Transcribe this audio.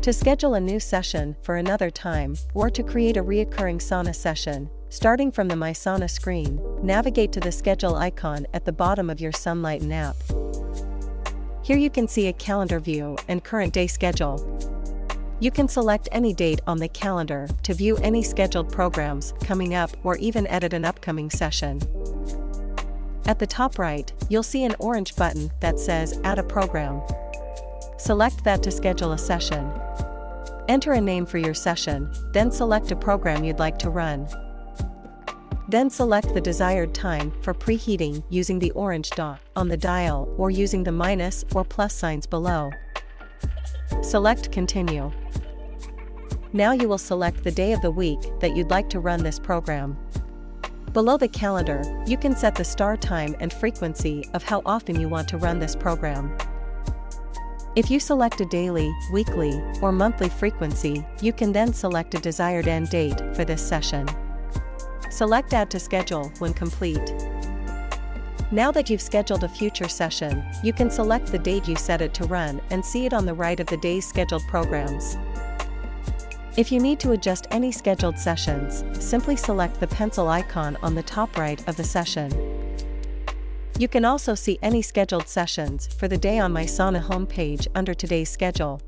To schedule a new session for another time, or to create a reoccurring sauna session, starting from the My Sauna screen, navigate to the schedule icon at the bottom of your Sunlighten app. Here you can see a calendar view and current day schedule. You can select any date on the calendar to view any scheduled programs coming up or even edit an upcoming session. At the top right, you'll see an orange button that says Add a Program. Select that to schedule a session. Enter a name for your session, then select a program you'd like to run. Then select the desired time for preheating using the orange dot on the dial or using the minus or plus signs below. Select Continue. Now you will select the day of the week that you'd like to run this program. Below the calendar, you can set the start time and frequency of how often you want to run this program. If you select a daily, weekly, or monthly frequency, you can then select a desired end date for this session. Select Add to Schedule when complete. Now that you've scheduled a future session, you can select the date you set it to run and see it on the right of the day's scheduled programs. If you need to adjust any scheduled sessions, simply select the pencil icon on the top right of the session. You can also see any scheduled sessions for the day on My Sauna homepage under today's schedule.